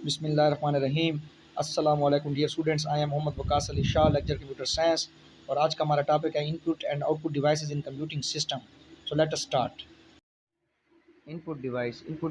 बिस्मिल्लाहिर्रहमानिर्रहीम। अस्सलामु अलैकुम dear students, I am Mohammad Waqas Ali Shah, lecture computer science. और आज का हमारा टॉपिक है input and output devices in computing system. So let us start. Input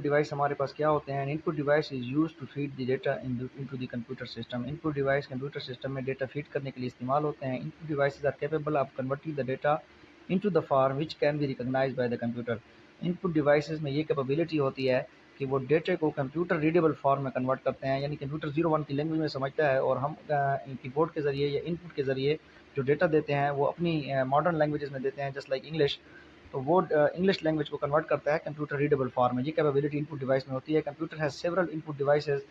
device हमारे पास क्या होते हैं? Input device is used to feed the data into the computer system. Input device computer system में डेटा फीड करने के लिए इस्तेमाल होते हैं। Input devices are capable of converting the data into the form which can be recognised by the computer. Input devices में ये capability होती है कि वो डेटे को कंप्यूटर रीडेबल फॉर्म में कन्वर्ट करते हैं, यानी कंप्यूटर 01 की लैंग्वेज में समझता है और हम कीबोर्ड के ज़रिए या इनपुट के ज़रिए जो डेटा देते हैं वो अपनी मॉडर्न लैंग्वेजेस में देते हैं, जस्ट लाइक इंग्लिश। तो वो इंग्लिश लैंग्वेज को कन्वर्ट करता है कंप्यूटर रीडेबल फॉर्म में। ये कैपेबिलिटी इनपुट डिवाइस में होती है। Computer has several input devices: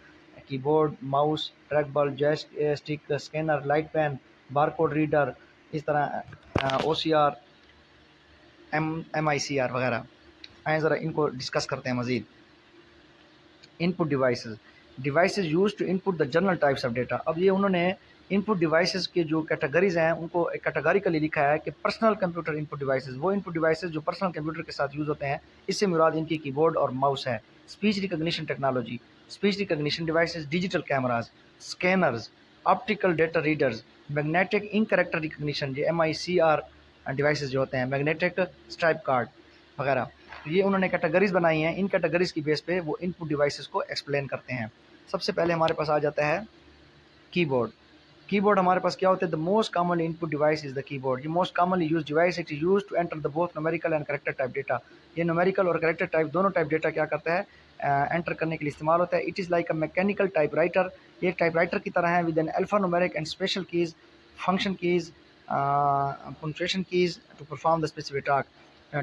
keyboard, mouse, track ball, joystick, scanner, light pen, barcode reader, इस तरह OCR, MICR वगैरह। आए ज़रा इनको डिस्कस करते हैं मज़ीद। Input devices use to input the general types of data. अब ये उन्होंने इनपुट डिवाइसेस के जो कैटेगरीज हैं उनको एक कैटेगरिकली लिखा है कि पर्सनल कंप्यूटर इनपुट डिवाइसेस, वो इनपुट डिवाइसेस जो पर्सनल कंप्यूटर के साथ यूज़ होते हैं। इससे मुराद इनकी कीबोर्ड और माउस है। Speech recognition technology, speech recognition devices, digital cameras, scanners, optical data readers, magnetic ink character recognition, जो MICR डिवाइसेस जो होते हैं, मैग्नेटिक स्ट्राइप कार्ड वगैरह। तो ये उन्होंने कैटेगरीज बनाई हैं। इन कैटेगरीज की बेस पे वो इनपुट डिवाइसेस को एक्सप्लेन करते हैं। सबसे पहले हमारे पास आ जाता है कीबोर्ड। कीबोर्ड हमारे पास क्या होता है? The most common input device is the keyboard. ये most commonly use device, it is use to enter the both numerical and character type data. ये न्यूमेरिकल और कैरेक्टर टाइप दोनों टाइप डेटा क्या करता है? एंटर करने के लिए इस्तेमाल होता है। It is like a mechanical typewriter. ये एक टाइप राइटर की तरह है with an alphanumeric and special keys, function keys, punctuation keys to perform the specific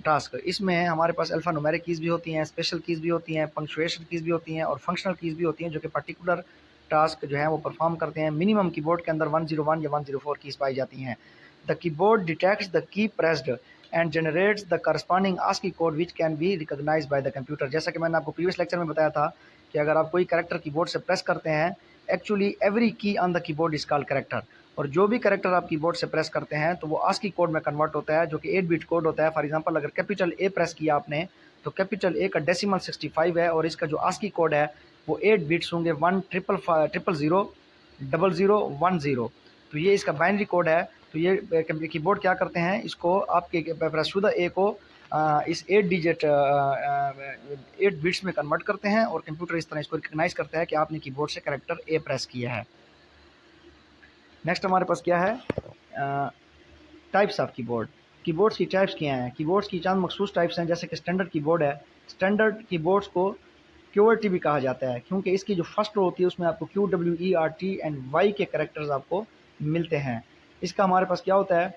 task. इसमें हमारे पास अल्फा न्यूमेरिक कीज़ भी होती हैं, स्पेशल कीज़ भी होती हैं, पंक्चुएशन कीज़ भी होती हैं और फंक्शनल कीज़ भी होती हैं जो कि पर्टिकुलर टास्क जो है वो परफॉर्म करते हैं। मिनिमम कीबोर्ड के अंदर 101 या 104 कीज़ पाई जाती हैं। The keyboard detects the key pressed and generates the corresponding ASCII code which can be recognised by the computer. जैसा कि मैंने आपको प्रीवियस लेक्चर में बताया था कि अगर आप कोई कैरेक्टर कीबोर्ड से प्रेस करते हैं, एक्चुअली एवरी की on the keyboard is called character, और जो भी कैरेक्टर आप कीबोर्ड से प्रेस करते हैं तो वो ASCII कोड में कन्वर्ट होता है, जो कि 8 बिट कोड होता है। फॉर एग्जांपल, अगर कैपिटल A प्रेस किया आपने तो कैपिटल A का डेसिमल 65 है और इसका जो ASCII कोड है वो 8 बिट्स होंगे, 100000010। तो ये इसका बाइनरी कोड है। तो ये कीबोर्ड क्या करते हैं, इसको आपके प्रेसशुदा A को इस 8 बिट्स में कन्वर्ट करते हैं और कंप्यूटर इस तरह इसको रिकग्नाइज करता है कि आपने कीबोर्ड से कैरेक्टर A प्रेस किया है। नेक्स्ट हमारे पास क्या है? Types of keyboard. कीबोर्ड्स की टाइप्स क्या हैं? कीबोर्ड्स की चंद मखसूस टाइप्स हैं, जैसे कि स्टैंडर्ड कीबोर्ड है। स्टैंडर्ड कीबोर्ड्स को QWERTY भी कहा जाता है क्योंकि इसकी जो फर्स्ट रो होती है उसमें आपको QWERT एंड Y के कैरेक्टर्स आपको मिलते हैं। इसका हमारे पास क्या होता है?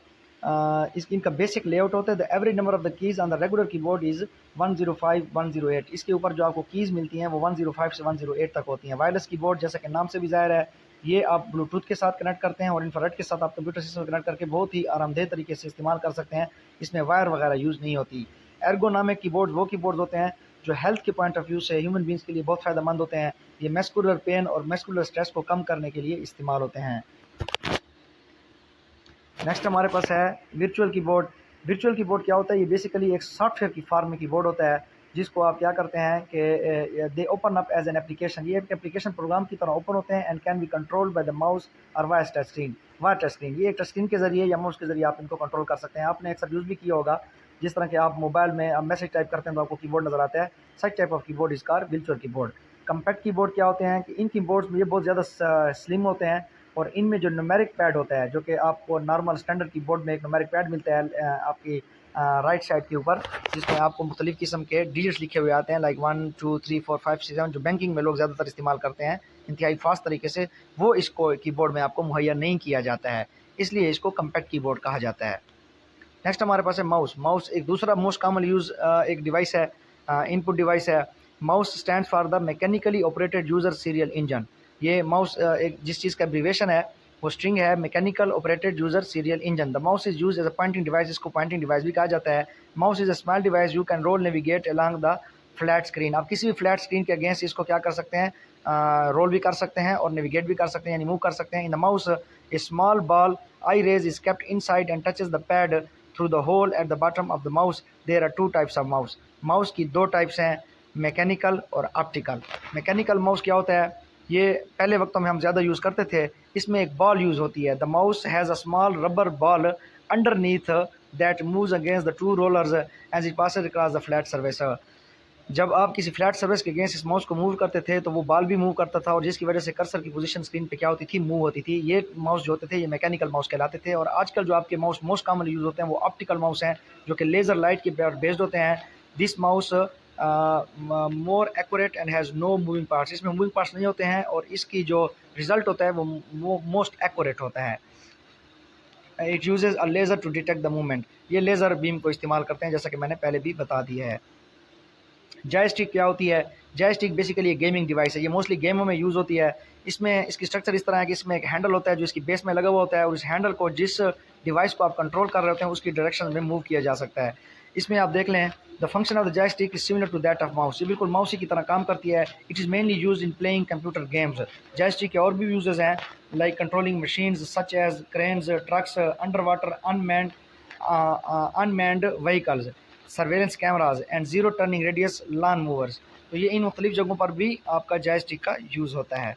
इनका बेसिक लेआउट होता है। The average number of the keys on the regular keyboard is 105 108। इसके ऊपर जो आपको कीज़ मिलती हैं वो 105 से 108 तक होती हैं। वायरलेस कीबोर्ड, जैसा कि नाम से भी ज़ाहिर है, ये आप ब्लूटूथ के साथ कनेक्ट करते हैं और इंफ्रारेड के साथ आप कंप्यूटर सिस्टम कनेक्ट करके बहुत ही आरामदेह तरीके से इस्तेमाल कर सकते हैं। इसमें वायर वगैरह यूज़ नहीं होती। एर्गोनॉमिक कीबोर्ड वो कीबोर्ड होते हैं जो हेल्थ के पॉइंट ऑफ व्यू से ह्यूमन बींग्स के लिए बहुत फ़ायदेमंद होते हैं। ये मस्कुलर पेन और मस्कुलर स्ट्रेस को कम करने के लिए इस्तेमाल होते हैं। नेक्स्ट हमारे पास है वर्चुअल कीबोर्ड। वर्चुअल कीबोर्ड क्या होता है? ये बेसिकली एक सॉफ्टवेयर की फॉर्म में कीबोर्ड होता है जिसको आप क्या करते हैं कि they open up as an application. ये एक एप्लीकेशन प्रोग्राम की तरह ओपन होते हैं and can be controlled by the mouse और वायर टच स्क्रीन। ये एक टच स्क्रीन के जरिए या माउस के जरिए आप इनको कंट्रोल कर सकते हैं। आपने अक्सर यूज़ भी किया होगा, जिस तरह के आप मोबाइल में आप मैसेज टाइप करते हैं तो आपको कीबोर्ड नजर आता है। Such type of keyboard is called virtual keyboard. Compact keyboard क्या होते हैं कि इन कीबोर्ड्स में ये बहुत ज़्यादा स्लिम होते हैं और इनमें जो न्यूमेरिक पैड होता है, जो कि आपको नॉर्मल स्टैंडर्ड कीबोर्ड में एक न्यूमेरिक पैड मिलता है आपकी राइट साइड के ऊपर, जिसमें आपको मुख्तलिफ किस्म के डिजिट्स लिखे हुए आते हैं, लाइक 1 2 3 4 5 6 7, जो बैंकिंग में लोग ज़्यादातर इस्तेमाल करते हैं इंतहाई फास्ट तरीके से। वो इसको कीबोर्ड में आपको मुहैया नहीं किया जाता है, इसलिए इसको कम्पैक्ट कीबोर्ड कहा जाता है। नेक्स्ट हमारे पास है माउस। माउस एक दूसरा मोस्ट कॉमन यूज़ एक डिवाइस है, इनपुट डिवाइस है। Mouse stands for the mechanically operated user serial engine. ये माउस एक जिस चीज़ का एब्रीविएशन है वो स्ट्रिंग है, mechanical operated user serial engine. The mouse is use as a pointing device. इसको पॉइंटिंग डिवाइस भी कहा जाता है। Mouse is a small device you can roll navigate along the flat screen. आप किसी भी फ्लैट स्क्रीन के अगेंस्ट इसको क्या कर सकते हैं? रोल भी कर सकते हैं और नेविगेट भी कर सकते हैं, यानी मूव कर सकते हैं। In the mouse a small ball I raise is kept inside and touches the pad through the hole at the bottom of the mouse. There are 2 types of mouse. Mouse की 2 types हैं, mechanical और optical. Mechanical mouse क्या होता है? ये पहले वक्तों में हम ज़्यादा यूज़ करते थे। इसमें एक बॉल यूज़ होती है। The mouse has a small rubber ball underneath that moves against the two rollers as it passes across the flat surface. जब आप किसी फ्लैट सर्फेस के अगेंस्ट इस माउस को मूव करते थे तो वो बॉल भी मूव करता था, और जिसकी वजह से कर्सर की पोजीशन स्क्रीन पे क्या होती थी, मूव होती थी। ये माउस जो होते थे ये मैकेनिकल माउस कहलाते थे। और आजकल जो आपके माउस मोस्ट कॉमनली यूज़ होते हैं वो ऑप्टिकल माउस हैं, जो कि लेज़र लाइट के पर बेस्ड होते हैं। This mouse more accurate and has no moving parts. इसमें मूविंग पार्ट्स नहीं होते हैं और इसकी जो रिजल्ट होता है वो मोस्ट एक्यूरेट होता है। It uses a laser to detect the movement. ये लेज़र बीम को इस्तेमाल करते हैं, जैसा कि मैंने पहले भी बता दिया है। जॉयस्टिक क्या होती है? जॉयस्टिक बेसिकली एक गेमिंग डिवाइस है। ये मोस्टली गेमों में यूज़ होती है। इसमें इसकी स्ट्रक्चर इस तरह है कि इसमें एक हैंडल होता है जो इसकी बेस में लगा हुआ होता है, और इस हैंडल को जिस डिवाइस को आप कंट्रोल कर रहे होते हैं उसकी डायरेक्शन में मूव किया जा सकता है। इसमें आप देख लें, the function of the joystick is similar to that of mouse. ये बिल्कुल माउस की तरह काम करती है। It is mainly use in playing computer games. Joystick के और भी यूजेस हैं, like controlling machines such as cranes, trucks, underwater unmanned vehicles, surveillance cameras and zero turning radius lawn mowers. तो ये इन मुख्तलिफ जगहों पर भी आपका जॉयस्टिक का यूज़ होता है।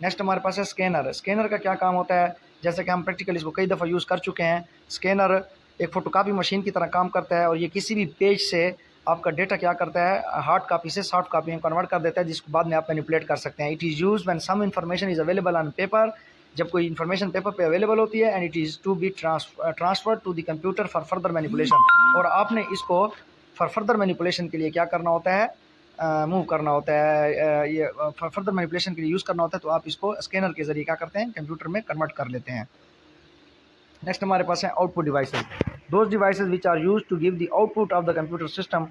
नेक्स्ट हमारे पास है स्कैनर। स्कैनर का क्या काम होता है? जैसे कि हम प्रैक्टिकली इसको कई दफ़ा यूज़ कर चुके हैं। स्कैनर एक फ़ोटोकॉपी मशीन की तरह काम करता है, और ये किसी भी पेज से आपका डेटा क्या करता है, हार्ड कॉपी से सॉफ्ट कॉपी में कन्वर्ट कर देता है, जिसको बाद में आप मैनिपुलेट कर सकते हैं। It is use when some information is available on paper. जब कोई इन्फॉर्मेशन पेपर पे अवेलेबल होती है, and it is to be transfer to the computer for further manipulation. और आपने इसको फॉर फर्दर मैनिपुलेशन के लिए क्या करना होता है, मूव करना होता है, ये फर्दर मैनिपुलेशन के लिए यूज़ करना होता है। तो आप इसको स्कैनर के ज़रिए क्या करते हैं, कंप्यूटर में कन्वर्ट कर लेते हैं। नेक्स्ट हमारे पास है output devices. Those devices which are use to give the output of the computer system.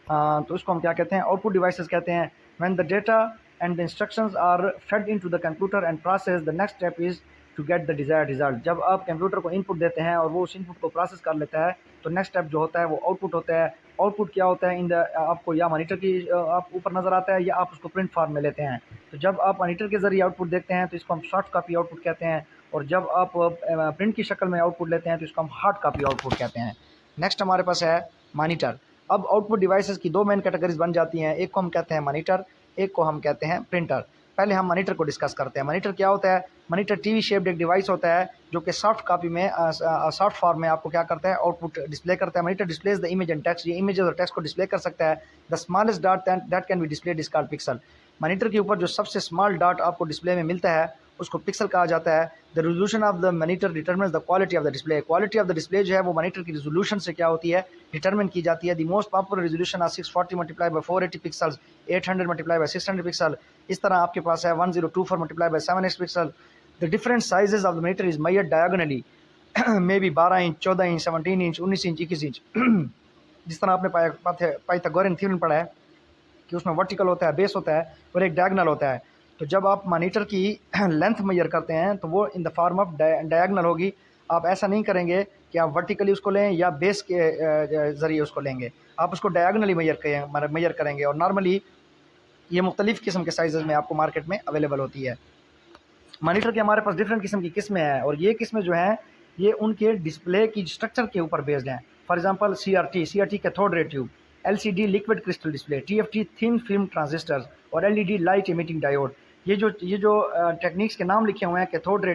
तो उसको हम क्या कहते हैं, आउटपुट डिवाइसेस कहते हैं। When the data and the instructions are fed into the computer and process, the next step is to get the desired result. जब आप कंप्यूटर को इनपुट देते हैं और वो उस इनपुट को प्रोसेस कर लेता है, तो नेक्स्ट स्टेप जो होता है वो आउटपुट होता है। आउटपुट क्या होता है, इन द आपको या मॉनिटर की आप ऊपर नज़र आता है, या आप उसको प्रिंट फॉर्म में लेते हैं। तो जब आप मॉनिटर के ज़रिए आउटपुट देखते हैं तो इसको हम सॉफ्ट कॉपी आउटपुट कहते हैं, और जब आप प्रिंट की शक्ल में आउटपुट लेते हैं तो इसको हम हार्ड कॉपी आउटपुट कहते हैं। नेक्स्ट हमारे पास है मॉनिटर। अब आउटपुट डिवाइसेस की दो मेन कैटेगरीज बन जाती हैं, एक को हम कहते हैं मॉनिटर, एक को हम कहते हैं प्रिंटर। पहले हम मॉनिटर को डिस्कस करते हैं। मॉनिटर क्या होता है? मॉनिटर टीवी शेप्ड एक डिवाइस होता है जो कि सॉफ्ट कॉपी में सॉफ्ट फॉर्म में आपको क्या करता है, आउटपुट डिस्प्ले करता है। Monitor displays the image and text. ये इमेज और टेक्स्ट को डिस्प्ले कर सकता है। The smallest dot that can be displayed is called pixel. Monitor के ऊपर जो सबसे स्मॉल डॉट आपको डिस्प्ले में मिलता है उसको पिक्सल कहा जाता है। The resolution of the monitor determines the quality of the display. Quality of the display जो है वो मॉनिटर की रेजोल्यूशन से क्या होती है, डिटरमिन की जाती है। The most popular resolution of 640 multiply by 480 pixels, 800 multiply by 600 pixel. इस तरह आपके पास है 1024 multiply by 7x pixel. The different sizes of the monitor is measured diagonally, may be 12 inch, 14 inch, 17 inch, 19 inch, 21 inch. जिस तरह आपने Pythagorean theorem पढ़ा है कि उसमें वर्टिकल होता है, बेस होता है, और एक डायगोनल होता है। तो जब आप मॉनिटर की लेंथ मेजर करते हैं तो वो in the form of diagonal होगी। आप ऐसा नहीं करेंगे कि आप वर्टिकली उसको लें या बेस के ज़रिए उसको लेंगे, आप उसको डायगोनली मेजर करेंगे। और नॉर्मली ये मुख्तलिफ़ किस्म के साइज़ में आपको मार्केट में अवेलेबल होती है। मॉनिटर के हमारे पास डिफरेंट किस्म की किस्में हैं, और ये किस्में जो हैं ये उनके डिस्प्ले की स्ट्रक्चर के ऊपर बेस्ड हैं। For example CRT cathode ray tube, LCD liquid crystal display, TFT thin film transistors, और LED लाइट इमिटिंग डायोड। ये जो टेक्निक्स के नाम लिखे हुए हैं, कैथोड रे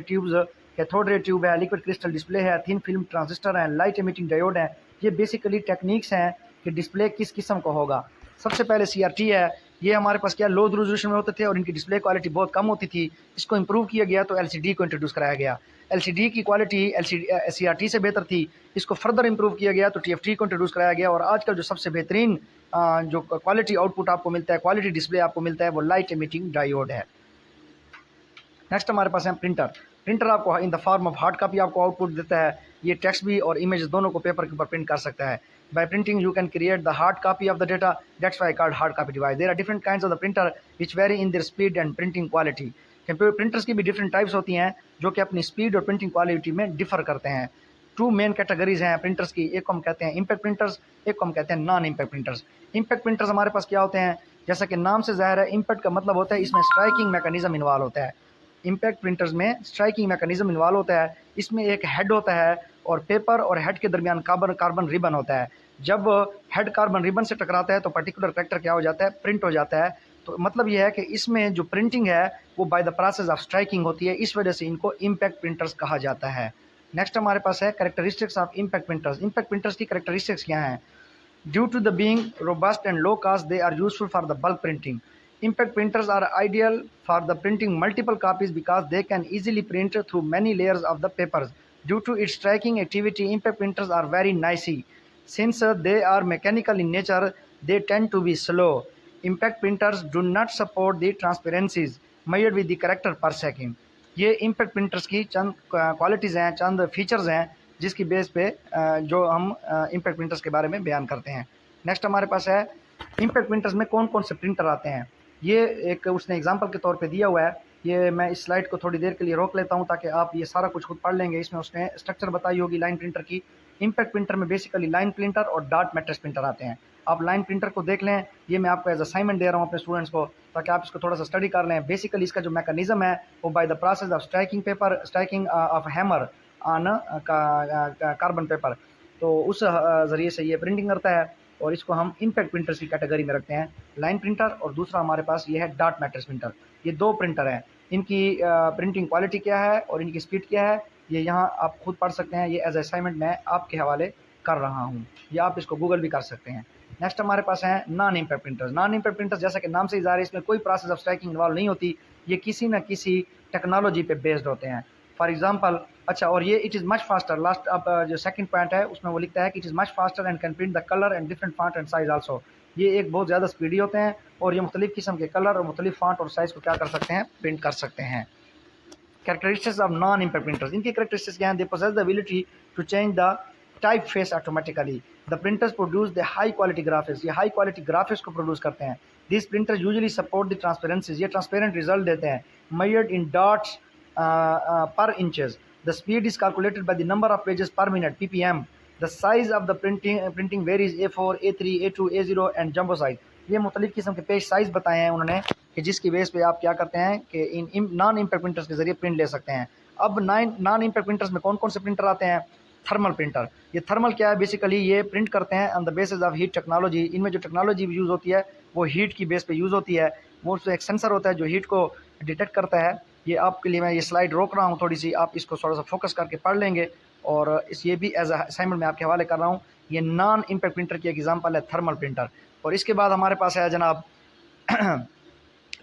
ट्यूब है, लिक्विड क्रिस्टल डिस्प्ले है, थिन फिल्म ट्रांजिस्टर है, लाइट इमिटिंग डायोड है। ये बेसिकली टेक्निक्स हैं कि डिस्प्ले किस किस्म का होगा। सबसे पहले CRT है। ये हमारे पास क्या लो रेजोल्यूशन में होते थे और इनकी डिस्प्ले क्वालिटी बहुत कम होती थी। इसको इंप्रूव किया गया तो LCD को इंट्रोड्यूस कराया गया। LCD की क्वालिटी CRT से बेहतर थी। इसको फर्दर इंप्रूव किया गया तो TFT को इंट्रोड्यूस कराया गया। और आजकल जो सबसे बेहतरीन जो क्वालिटी आउटपुट आपको मिलता है, क्वालिटी डिस्प्ले आपको मिलता है, वो लाइट इमिटिंग डायोड है। नेक्स्ट हमारे पास है प्रिंटर आपको in the form of hard copy आपको आउटपुट देता है। ये टेक्स्ट भी और इमेज दोनों को पेपर के ऊपर प्रिंट कर सकता है। By printing you can create the hard copy of the data. That's why called hard copy device. There are different kinds of the printer which vary in their speed and printing quality. Computer printers की भी different types होती हैं जो कि अपनी speed और printing quality में differ करते हैं। टू मेन कैटेगरीज हैं प्रिंटर्स की, एक को हम कहते हैं इम्पैक्ट प्रिंटर्स, एक को हम कहते हैं non impact printers. Impact printers हमारे पास क्या होते हैं, जैसा कि नाम से जाहिर है, इम्पैक्ट का मतलब होता है इसमें स्ट्राइकिंग मैकेनिज्म इन्वॉल्व होता है। इम्पैक्ट प्रिंटर्स में स्ट्राइकिंग मैकेनिज्म इन्वॉल्व होता है। इसमें एक हेड होता है और पेपर और हेड के दरमियान कार्बन रिबन होता है। जब हेड कार्बन रिबन से टकराता है तो पर्टिकुलर कैरेक्टर क्या हो जाता है, प्रिंट हो जाता है। तो मतलब ये है कि इसमें जो प्रिंटिंग है वो by the process of striking होती है, इस वजह से इनको इम्पैक्ट प्रिंटर्स कहा जाता है। नेक्स्ट हमारे पास है characteristics of impact printers. Impact printers की कैरेक्टरिस्टिक्स क्या हैं? Due to the being robust and low cost they are useful for the bulk printing. Impact printers are ideal for the printing multiple copies because they can easily print through many layers of the papers. Due to its striking activity, impact printers are very noisy. Since they are mechanical in nature, they tend to be slow. Impact printers do not support the transparencies measured with the character per second. ये impact printers की चंद qualities हैं, चंद features हैं जिसकी base पे जो हम impact printers के बारे में बयान करते हैं। नेक्स्ट हमारे पास है impact printers में कौन कौन से प्रिंटर आते हैं। ये एक उसने एग्जांपल के तौर पे दिया हुआ है। ये मैं इस स्लाइड को थोड़ी देर के लिए रोक लेता हूँ ताकि आप ये सारा कुछ खुद पढ़ लेंगे। इसमें उसने स्ट्रक्चर बताई होगी लाइन प्रिंटर की। इम्पैक्ट प्रिंटर में बेसिकली लाइन प्रिंटर और डॉट मैट्रिक्स प्रिंटर आते हैं। आप लाइन प्रिंटर को देख लें, ये मैं आपको एज असाइनमेंट दे रहा हूँ अपने स्टूडेंट्स को ताकि आप इसको थोड़ा सा स्टडी कर लें। बेसिकली इसका जो मैकेनिज्म है वो by the process of striking off hammer on carbon paper, तो उस ज़रिए से ये प्रिंटिंग करता है और इसको हम इम्पैक्ट प्रिंटर्स की कैटेगरी में रखते हैं, लाइन प्रिंटर। और दूसरा हमारे पास ये है डॉट मैट्रिक्स प्रिंटर। ये दो प्रिंटर हैं, इनकी प्रिंटिंग क्वालिटी क्या है और इनकी स्पीड क्या है ये यहाँ आप खुद पढ़ सकते हैं। ये एज असाइनमेंट मैं आपके हवाले कर रहा हूँ, या आप इसको गूगल भी कर सकते हैं। नेक्स्ट हमारे पास है non impact printers. Non impact printers जैसा कि नाम से ही ज़ाहिर है, इसमें कोई प्रोसेस ऑफ स्ट्राइकिंग इन्वॉल्व नहीं होती। ये किसी न किसी टेक्नोलॉजी पे बेस्ड होते हैं। फॉर एग्जांपल अच्छा, और ये it is much faster. Last अब जो सेकंड पॉइंट है उसमें वो लिखता है कि it is much faster and can print the colour and different font and size also. ये एक बहुत ज़्यादा स्पीडी होते हैं और ये मुख्तलिफ किस्म के कलर और मुख्तलिफ फॉन्ट और साइज़ को क्या कर सकते हैं, प्रिंट कर सकते हैं। Characteristics of non impact printers. इनकी कैरेक्टरिस्टिक्स क्या हैं? They possess the ability to change the type face automatically. The printers produce the high quality graphics. ये हाई क्वालिटी ग्राफिक्स को प्रोड्यूस करते हैं। This printers usually support the transparencies. ये transparent result देते हैं। Measured in dots per inches. The speed is calculated by the number of pages per minute (ppm). The size of the printing varies A4, A3, A2, A0 and jumbo size. ये मुख्तलिफ किस्म के page size बताए हैं उन्होंने कि जिसकी base पे आप क्या करते हैं कि इन नॉन इम्पैक्ट प्रिंटर्स के जरिए प्रिंट ले सकते हैं। अब नॉन इम्पैक्ट प्रिंटर्स में कौन कौन से प्रिंटर आते हैं? Thermal printer. ये थर्मल क्या है? बेसिकली ये प्रिंट करते हैं on the basis of heat technology. इनमें जो टेक्नोलॉजी यूज़ होती है वो हीट की बेस पे यूज़ होती है। वो उसमें एक सेंसर होता है जो हीट को डिटेक्ट करता है। ये आपके लिए मैं ये स्लाइड रोक रहा हूँ थोड़ी सी, आप इसको थोड़ा सा फोकस करके पढ़ लेंगे और इस ये भी एज असाइनमेंट में आपके हवाले कर रहा हूँ। ये नॉन इम्पैक्ट प्रिंटर की एक एग्जांपल है थर्मल प्रिंटर। और इसके बाद हमारे पास है जनाब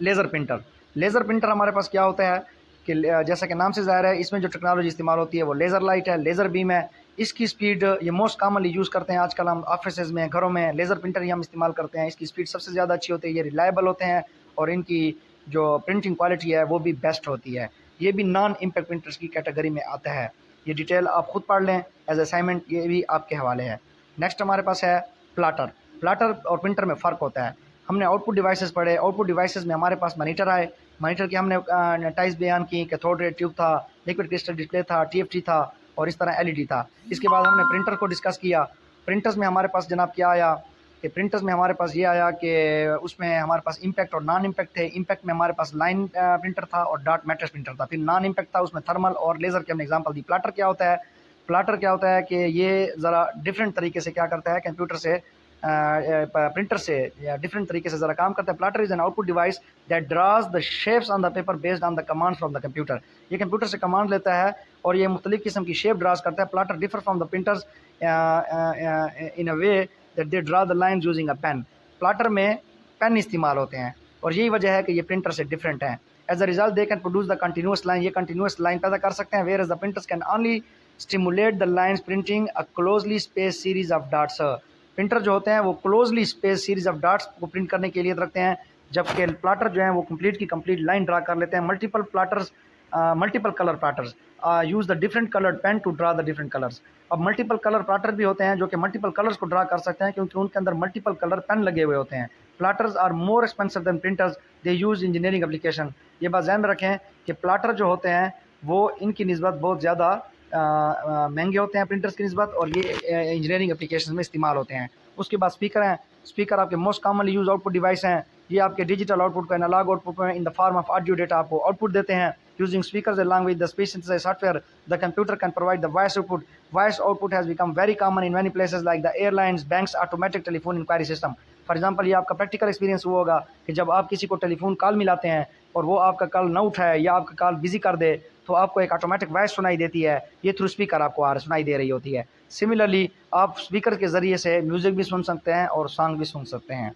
लेज़र प्रिंटर। लेज़र प्रिंटर हमारे पास क्या होता है कि जैसा कि नाम से ज़ाहिर है, इसमें जो टेक्नोलॉजी इस्तेमाल होती है वो लेज़र लाइट है, लेज़र बीम है। इसकी स्पीड ये मोस्ट कॉमनली यूज़ करते हैं आजकल हम ऑफिस में, घरों में लेज़र प्रिंटर ही हम इस्तेमाल करते हैं। इसकी स्पीड सबसे ज़्यादा अच्छी होती है, ये रिलायबल होते हैं और इनकी जो प्रिंटिंग क्वालिटी है वो भी बेस्ट होती है। ये भी नॉन इम्पैक्ट प्रिंटर्स की कैटेगरी में आता है। ये डिटेल आप खुद पढ़ लें एज असाइनमेंट, ये भी आपके हवाले है। नेक्स्ट हमारे पास है प्लाटर। प्लाटर और प्रिंटर में फ़र्क होता है। हमने आउटपुट डिवाइसेस पढ़े। आउटपुट डिवाइसेस में हमारे पास मॉनिटर आए। मॉनिटर की हमने टाइप्स बयान की, कैथोड रे ट्यूब था, लिक्विड क्रिस्टल डिस्प्ले था, TFT था और इस तरह LED था। इसके बाद हमने प्रिंटर को डिस्कस किया। प्रिंटर्स में हमारे पास जनाब क्या आया कि प्रिंटर्स में हमारे पास ये आया कि उसमें हमारे पास इम्पैक्ट और नॉन इम्पैक्ट थे। इम्पैक्ट में हमारे पास लाइन प्रिंटर था और डॉट मैट्रिक्स प्रिंटर था। फिर नॉन इम्पैक्ट था, उसमें थर्मल और लेज़र की हमने एग्जांपल दी। प्लाटर क्या होता है? प्लाटर क्या होता है कि ये ज़रा डिफरेंट तरीके से क्या करता है, कंप्यूटर से प्रिंटर से या डिफरेंट तरीके से ज़रा काम करता है। Plotter is an output device that draws the shapes on the paper based on the commands from the computer. ये कंप्यूटर से कमांड लेता है और ये मुख्तलिफ किस्म की शेप ड्राज करता है। Plotter differ from the printers in a way that they draw the lines using a pen. Plotter में पेन इस्तेमाल होते हैं और यही वजह है कि ये प्रिंटर से डिफरेंट हैं। As a result they can produce the continuous line. ये कंटिन्यूस लाइन पैदा कर सकते हैं। Whereas the printers can only stimulate the lines printing a closely space series of dots. Printer जो होते हैं वो closely space series of dots को प्रिंट करने के लिए रखते हैं, जबकि प्लाटर जो है वो कंप्लीट की कंप्लीट लाइन ड्रा कर लेते हैं। Multiple colour plotters use the different coloured pen to draw the different colours. अब मल्टीपल कलर प्लाटर भी होते हैं जो कि मल्टीपल कलर्स को ड्रा कर सकते हैं क्योंकि उनके अंदर मल्टीपल कलर पेन लगे हुए होते हैं। Plotters are more expensive than printers, they use engineering application. ये बात ध्यान रखें कि प्लाटर जो होते हैं वो इनकी निस्बत बहुत ज़्यादा महंगे होते हैं प्रिंटर्स की निस्बत, और ये इंजीनियरिंग एप्लीकेशन में इस्तेमाल होते हैं। उसके बाद स्पीकर हैं। स्पीकर आपके most commonly use output device हैं। ये आपके डिजिटल आउटपुट को एनालॉग आउटपुट में in the form of audio data आपको आउटपुट देते हैं। Using speakers along with the speech synthesis software, the computer can provide the voice output. Voice output has become very common in many places like the airlines, banks, automatic telephone inquiry system. For example ये आपका practical experience हुआ होगा कि जब आप किसी को telephone call मिलाते हैं और वो आपका कॉल ना उठाए या आपका कॉल बिजी कर दे तो आपको एक ऑटोमेटिक वॉइस सुनाई देती है, ये थ्रू स्पीकर आपको सुनाई दे रही होती है। सिमिलरली आप स्पीकर के ज़रिए से म्यूज़िक भी सुन सकते हैं और सॉन्ग भी सुन सकते हैं।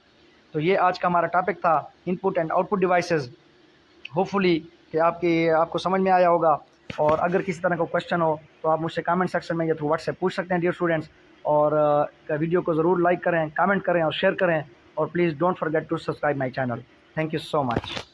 तो ये आज का हमारा टॉपिक था input and output devices. Hopefully कि आपको समझ में आया होगा, और अगर किसी तरह का क्वेश्चन हो तो आप मुझसे कमेंट सेक्शन में या थ्रू व्हाट्सएप पूछ सकते हैं डियर स्टूडेंट्स। और वीडियो को ज़रूर लाइक करें, कमेंट करें और शेयर करें, और please don't forget to subscribe my channel. Thank you so much.